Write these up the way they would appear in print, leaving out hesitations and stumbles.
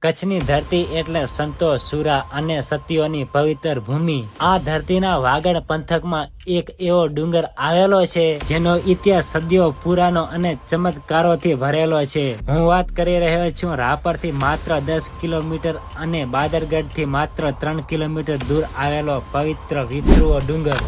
કચ્છની ધરતી એટલે સંતો, સુરા અને સતીઓની પવિત્ર ભૂમિ. આ ધરતીના વાગડ પંથકમાં એક એવો ડુંગર આવેલો છે જેનો ઇતિહાસ સદીઓ પુરાનો અને ચમત્કારોથી ભરેલો છે. હું વાત કરી રહ્યો છું રાપરથી માત્ર 10 કિલોમીટર અને બાદરગઢથી માત્ર 3 કિલોમીટર દૂર આવેલો પવિત્ર વિથરુઓ ડુંગર.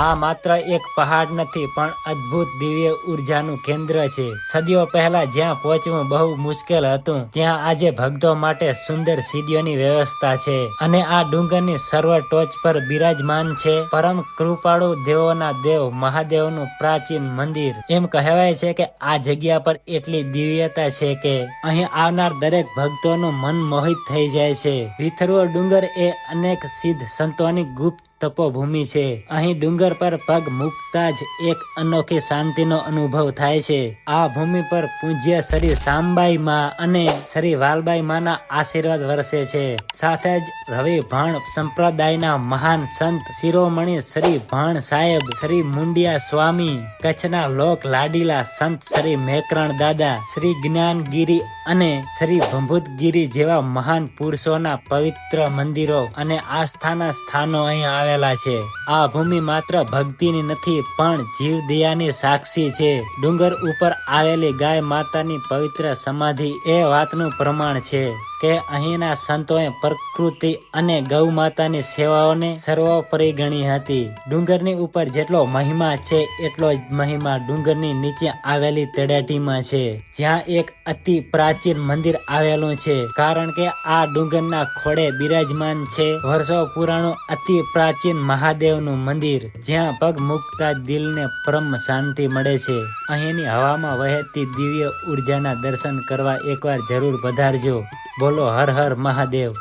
આ માત્ર એક પહાડ નથી પણ અદ્ભુત દિવ્ય ઉર્જાનું કેન્દ્ર છે. સદીઓ પહેલા જ્યાં પહોંચવું બહુ મુશ્કેલ હતું ત્યાં આજે ભક્તો માટે સુંદર સીડીઓની વ્યવસ્થા છે. અને આ ડુંગરની સર્વ ટોચ પર બિરાજમાન છે પરમ કૃપાળુ દેવોના દેવ મહાદેવનું પ્રાચીન મંદિર. એમ કહેવાય છે કે આ જગ્યા પર એટલી દિવ્યતા છે કે અહીં આવનાર દરેક ભક્તોનું મન મોહિત થઈ જાય છે. વિથરુઓ ડુંગર એ અનેક સિદ્ધ સંતોની ગુપ્ત તપોભૂમિ છે. અહીં ડુંગર પર પગ મૂકતા જ એક અનોખી શાંતિનો અનુભવ થાય છે. આ ભૂમિ પર પૂજ્ય શ્રી શામબાઈ માં અને શ્રી વાલબાઈ માના આશીર્વાદ વરસે છે. સાથે જ રવિ ભાણ સંપ્રદાયના મહાન સંત શિરોમણી શ્રી ભાણ સાહેબ, શ્રી મુંડિયા સ્વામી, કચ્છના લોક લાડીલા સંત શ્રી મેકરણ દાદા, શ્રી જ્ઞાનગીરી અને શ્રી ભંભુતગીરી જેવા મહાન પુરુષોના પવિત્ર મંદિરો અને આસ્થાના સ્થાનો અહીં આવેલા છે. આ ભૂમિ માત્ર ભક્તિની નથી પણ જીવદયાની સાક્ષી છે. ડુંગર ઉપર આવેલી ગાય માતાની પવિત્ર સમાધિ એ વાતનું પ્રમાણ છે કે અહીંના સંતોએ પ્રકૃતિ અને ગૌ માતાની સેવાઓને સર્વોપરી ગણી હતી. ડુંગરની ઉપર જેટલો મહિમા છે એટલો જ મહિમા ડુંગરની નીચે આવેલી તળેટીમાં છે જ્યાં એક અતિ પ્રાચીન મંદિર આવેલું છે. કારણ કે આ ડુંગરના ખોળે બિરાજમાન છે વર્ષો પુરાણું અતિ પ્રાચીન મહાદેવનું મંદિર જ્યાં પગ મૂકતા દિલને પરમ શાંતિ મળે છે. અહીંની હવામાં વહેતી દિવ્ય ઉર્જાના દર્શન કરવા એકવાર જરૂર પધારજો. બોલો હર હર મહાદેવ.